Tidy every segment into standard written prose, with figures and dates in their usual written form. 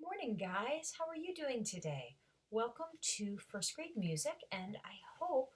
Morning, guys. How are you doing today? Welcome to first grade music, and I hope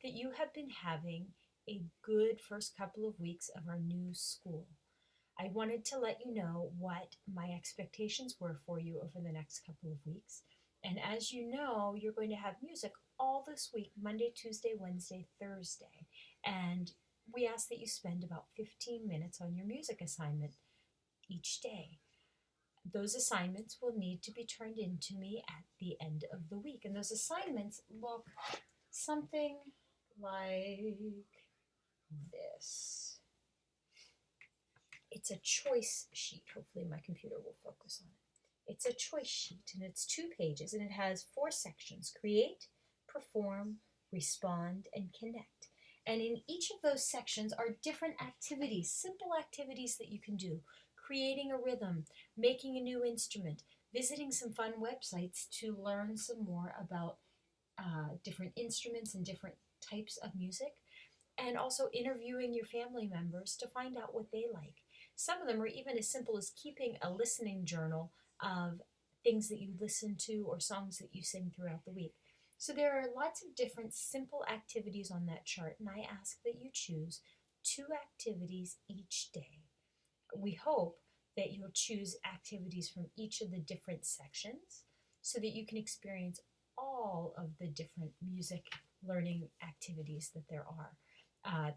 that you have been having a good first couple of weeks of our new school. I wanted to let you know what my expectations were for you over the next couple of weeks. And as you know, you're going to have music all this week Monday, Tuesday, Wednesday, Thursday. And we ask that you spend about 15 minutes on your music assignment each day. Those assignments will need to be turned in to me at the end of the week. And those assignments look something like this. It's a choice sheet. Hopefully my computer will focus on it. It's a choice sheet and it's 2 pages and it has 4 sections: create, perform, respond, and connect. And in each of those sections are different activities, simple activities that you can do. Creating a rhythm, making a new instrument, visiting some fun websites to learn some more about different instruments and different types of music, and also interviewing your family members to find out what they like. Some of them are even as simple as keeping a listening journal of things that you listen to or songs that you sing throughout the week. So there are lots of different simple activities on that chart, and I ask that you choose 2 activities each day. We hope that you'll choose activities from each of the different sections so that you can experience all of the different music learning activities that there are.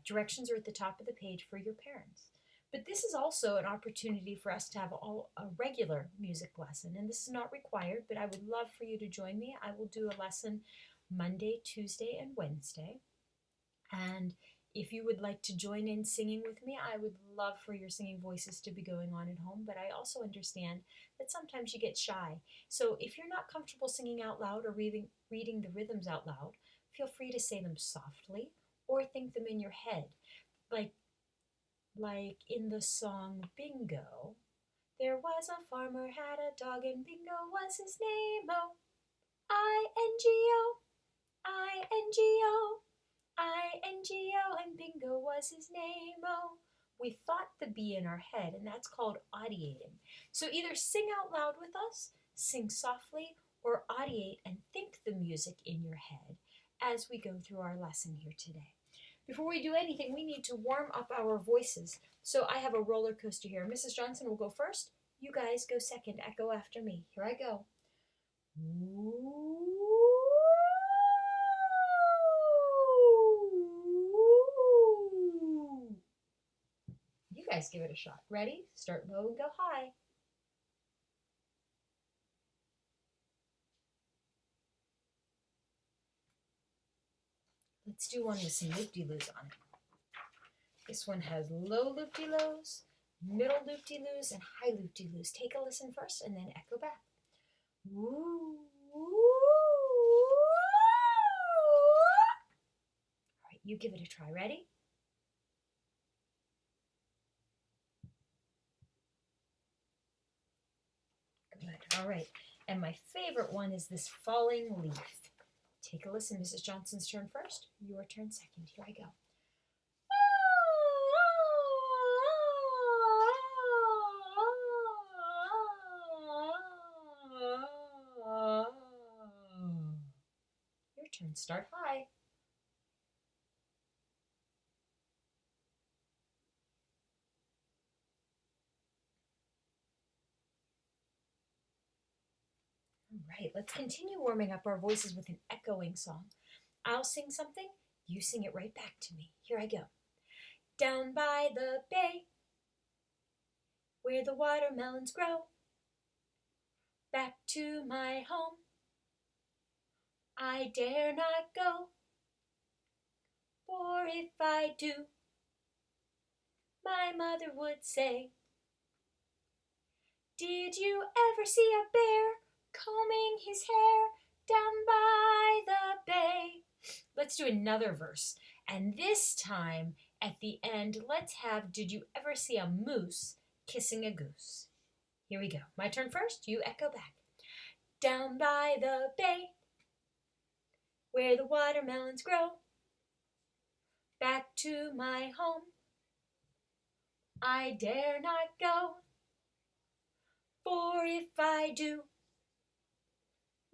Directions are at the top of the page for your parents. But this is also an opportunity for us to have a regular music lesson. And this is not required, but I would love for you to join me. I will do a lesson Monday, Tuesday, and Wednesday. And if you would like to join in singing with me, I would love for your singing voices to be going on at home, but I also understand that sometimes you get shy. So if you're not comfortable singing out loud or reading the rhythms out loud, feel free to say them softly or think them in your head. Like in the song Bingo, there was a farmer had a dog and Bingo was his name. Oh, I-N-G-O, I-N-G-O. I-N-G-O, and Bingo was his name. Oh, we thought the B in our head, and that's called audiating. So either sing out loud with us, sing softly, or audiate and think the music in your head as we go through our lesson here today. Before we do anything, we need to warm up our voices. So I have a roller coaster here. Mrs. Johnson will go first. You guys go second. Echo after me. Here I go. Ooh. You guys give it a shot. Ready? Start low and go high. Let's do one with some loop-de-loos on it. This one has low loop-de-loos, middle loop-de-loos, and high loop-de-loos. Take a listen first and then echo back. Woo, woo. All right, you give it a try. Ready? Good. All right. And my favorite one is this falling leaf. Take a listen. Mrs. Johnson's turn first. Your turn second. Here I go. Your turn. Start high. All right, let's continue warming up our voices with an echoing song. I'll sing something, you sing it right back to me. Here I go. Down by the bay, where the watermelons grow, back to my home, I dare not go, for if I do, my mother would say, did you ever see a bear combing his hair down by the bay? Let's do another verse. And this time, at the end, let's have, did you ever see a moose kissing a goose? Here we go. My turn first. You echo back. Down by the bay, where the watermelons grow, back to my home, I dare not go, for if I do,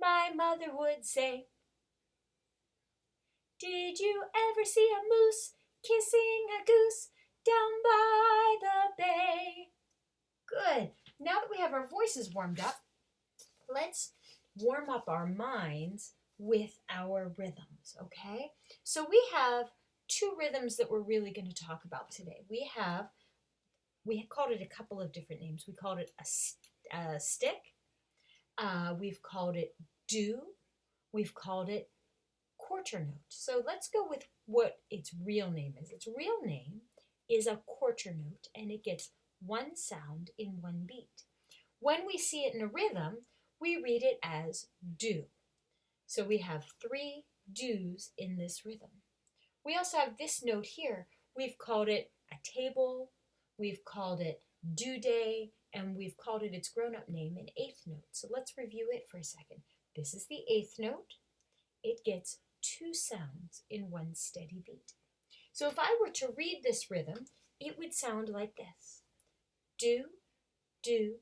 my mother would say. Did you ever see a moose kissing a goose down by the bay? Good. Now that we have our voices warmed up, let's warm up our minds with our rhythms, okay? So we have two rhythms that we're really going to talk about today. We called it a couple of different names. We called it a stick. We've called it do. We've called it quarter note. So let's go with what its real name is. Its real name is a quarter note, and it gets one sound in one beat. When we see it in a rhythm, we read it as do. So we have 3 do's in this rhythm. We also have this note here. We've called it a table, we've called it do day, and we've called it its grown-up name, an 8th note. So let's review it for a second. This is the 8th note. It gets 2 sounds in one steady beat. So if I were to read this rhythm, it would sound like this. Do, do,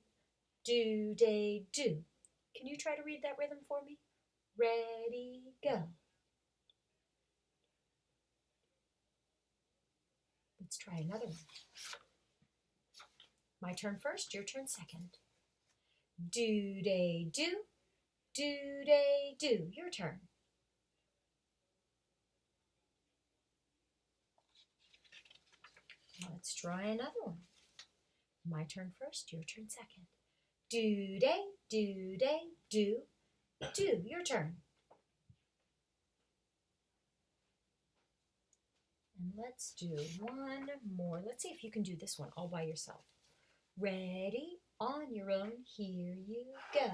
do, day, do. Can you try to read that rhythm for me? Ready, go. Let's try another one. My turn first, your turn second. Do, day, do, day, do. Your turn. Let's try another one. My turn first, your turn second. Do, day, do, do. Your turn. And let's do one more. Let's see if you can do this one all by yourself. Ready, on your own, here you go.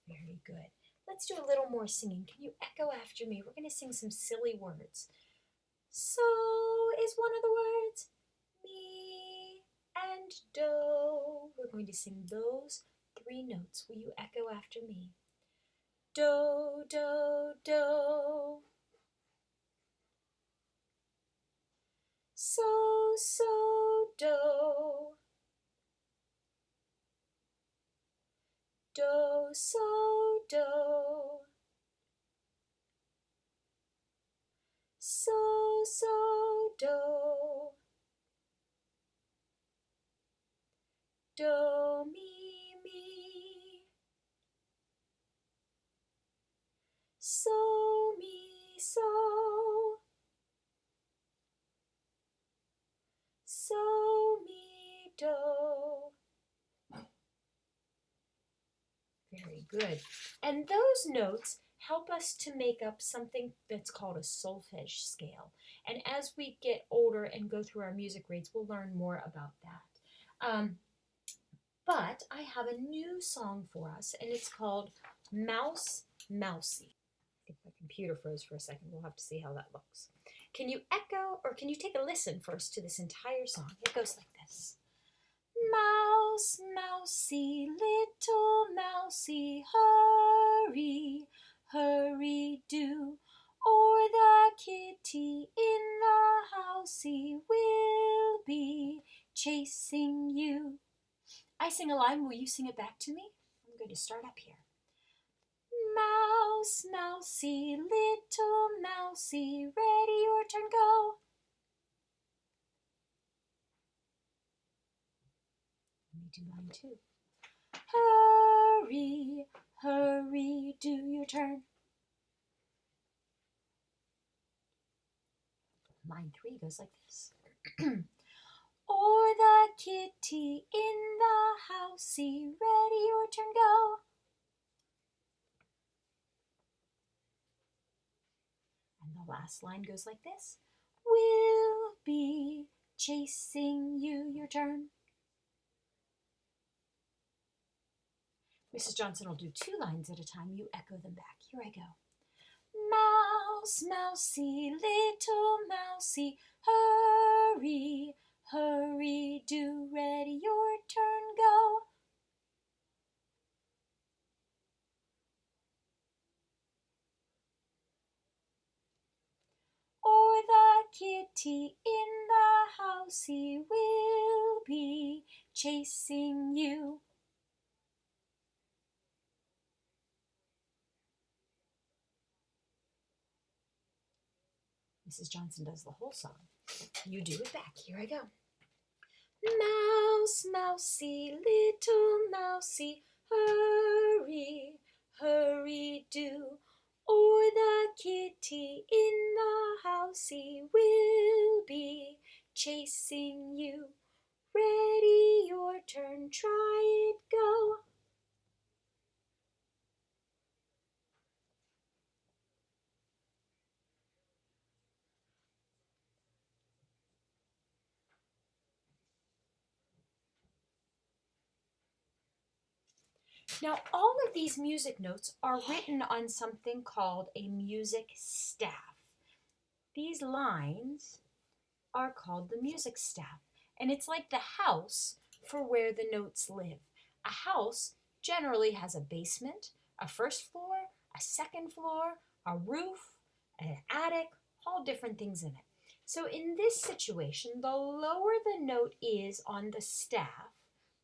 Very good. Let's do a little more singing. Can you echo after me? We're going to sing some silly words. So is one of the words mi and do. We're going to sing those 3 notes. Will you echo after me? Do, do, do. So, do. Do, so, do. So, do. Do, mi. So, mi, so. So, mi, do. Very good. And those notes help us to make up something that's called a solfege scale. And as we get older and go through our music grades, we'll learn more about that. But I have a new song for us, and it's called Mouse Mousy. I think my computer froze for a second. We'll have to see how that looks. Can you echo, or can you take a listen first to this entire song? It goes like this. Mouse, mousy, little mousy, hurry, hurry do, or the kitty in the housey will be chasing you. I sing a line, will you sing it back to me? I'm going to start up here. Mouse, mousy, little mousy, ready, your turn, go. Let me do line 2. Hurry, hurry, do your turn. Line 3 goes like this. Or the kitty in the housey, ready, your turn, go. And the last line goes like this. We'll be chasing you, your turn. Mrs. Johnson will do 2 lines at a time. You echo them back. Here I go. Mouse, mousy, little mousy, hurry, hurry, do, ready, your turn, go. Or the kitty in the housey will be chasing you. Mrs. Johnson does the whole song. You do it back. Here I go. Mouse, mousy, little mousy, hurry, hurry do, or the kitty in the housey will be chasing you. Ready, your turn, try it, go. Now, all of these music notes are written on something called a music staff. These lines are called the music staff, and it's like the house for where the notes live. A house generally has a basement, a first floor, a second floor, a roof, an attic, all different things in it. So in this situation, the lower the note is on the staff,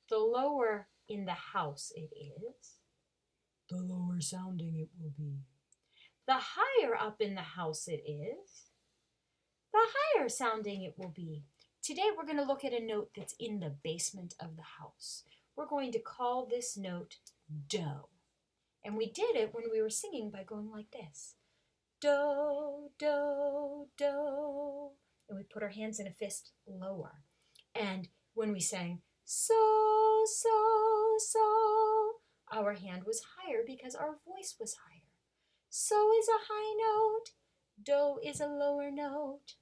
the lower in the house it is, the lower sounding it will be. The higher up in the house it is, the higher sounding it will be. Today we're going to look at a note that's in the basement of the house. We're going to call this note do. And we did it when we were singing by going like this. Do, do, do. And we put our hands in a fist lower. And when we sang so, so, so, our hand was higher because our voice was higher. So is a high note. Do is a lower note.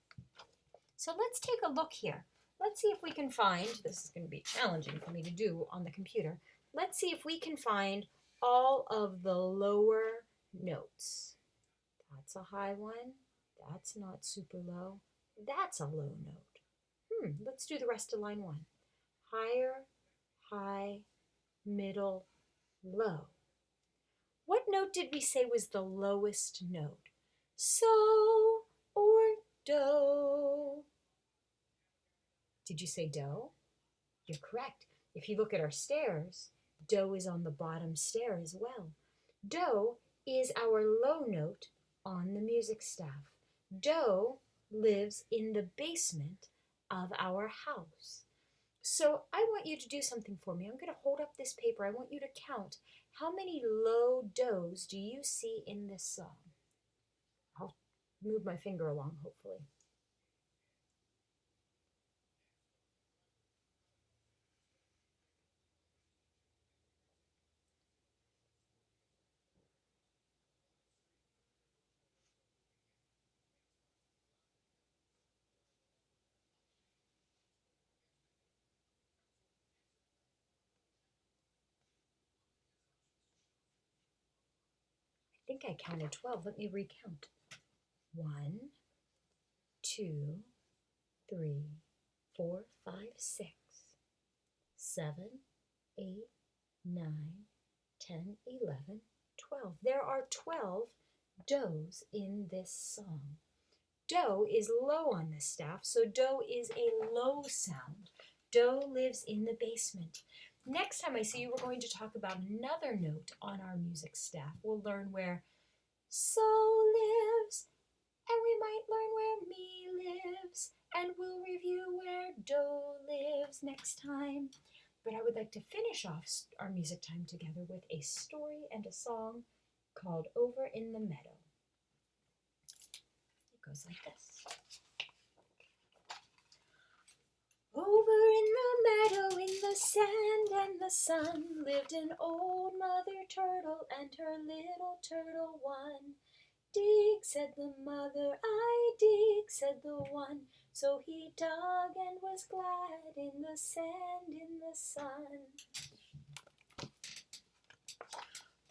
So let's take a look here. Let's see if we can find, this is going to be challenging for me to do on the computer. Let's see if we can find all of the lower notes. That's a high one. That's not super low. That's a low note. Let's do the rest of line 1. Higher, high, middle, low. What note did we say was the lowest note? So or do? Did you say do? You're correct. If you look at our stairs, do is on the bottom stair as well. Do is our low note on the music staff. Do lives in the basement of our house. So I want you to do something for me. I'm going to hold up this paper. I want you to count how many low do's do you see in this song? I'll move my finger along, hopefully. I think I counted 12. Let me recount. 1, 2, 3, 4, 5, 6, 7, 8, 9, 10, 11, 12. There are 12 do's in this song. Do is low on the staff, so do is a low sound. Do lives in the basement. Next time I see you, we're going to talk about another note on our music staff. We'll learn where so lives, and we might learn where mi lives, and we'll review where do lives next time. But I would like to finish off our music time together with a story and a song called Over in the Meadow. It goes like this. Over in the meadow, in the sand and the sun, lived an old mother turtle and her little turtle one. Dig, said the mother, I dig, said the one. So he dug and was glad in the sand, in the sun.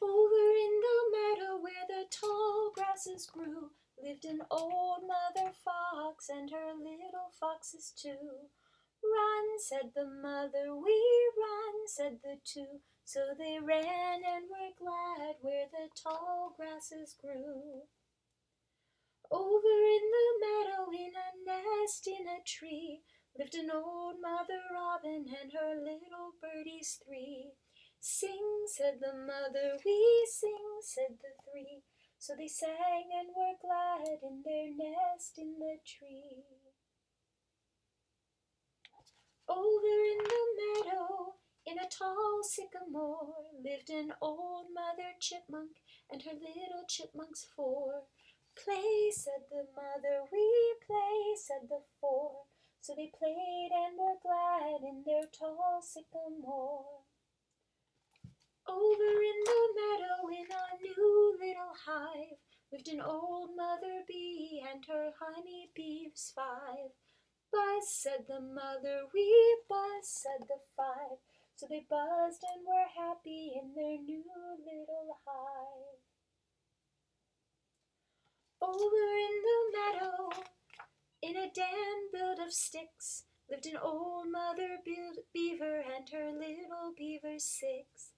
Over in the meadow where the tall grasses grew, lived an old mother fox and her little foxes too. Run, said the mother, we run, said the two. So they ran and were glad where the tall grasses grew. Over in the meadow, in a nest in a tree, lived an old Mother Robin and her little birdies three. Sing, said the mother, we sing, said the three. So they sang and were glad in their nest in the tree. Over in the meadow, in a tall sycamore, lived an old Mother Chipmunk and her little chipmunks four. Play, said the mother, we play, said the four. So they played and were glad in their tall sycamore. Over in the meadow, in a new little hive, lived an old Mother Bee and her honey bees five. Buzz, said the mother, we buzz, said the five. So they buzzed and were happy in their new little hive. Over in the meadow, in a dam built of sticks, lived an old Mother Beaver and her little beavers six.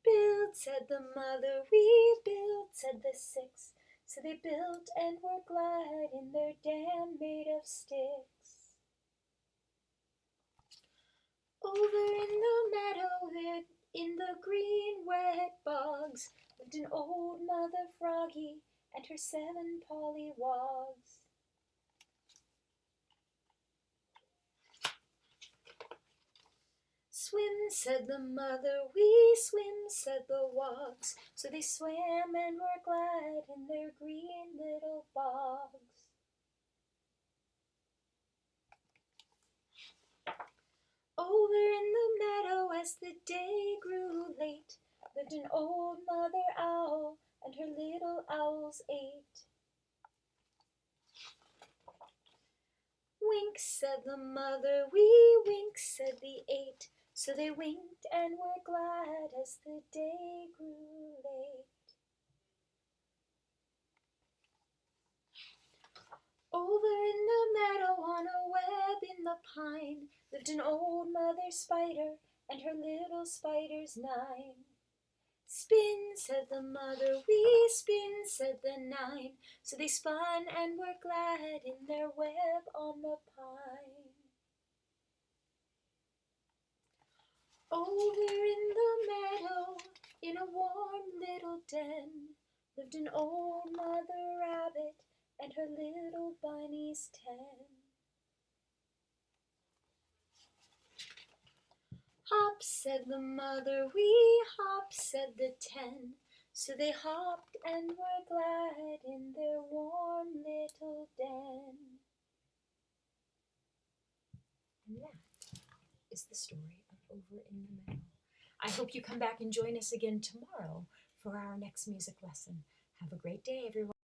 Build, said the mother, we build, said the six. So they built and were glad in their dam made of sticks. Over in the meadow, in the green wet bogs, lived an old Mother Froggy and her 7 pollywogs. Swim, said the mother, we swim, said the wogs. So they swam and were glad in their green little bogs. Over in the meadow, as the day grew late, lived an old Mother Owl and her little owls 8. Wink, said the mother, we wink, said the 8. So they winked and were glad as the day grew late. Over in the meadow, on a web in the pine, lived an old Mother Spider and her little spiders 9. Spin, said the mother, we spin, said the 9. So they spun and were glad in their web on the pine. Over in the meadow, in a warm little den, lived an old Mother Rabbit and her little bunnies 10. Hop, said the mother, we hop, said the 10. So they hopped and were glad in their warm little den. And that is the story of Over in the Meadow. I hope you come back and join us again tomorrow for our next music lesson. Have a great day, everyone.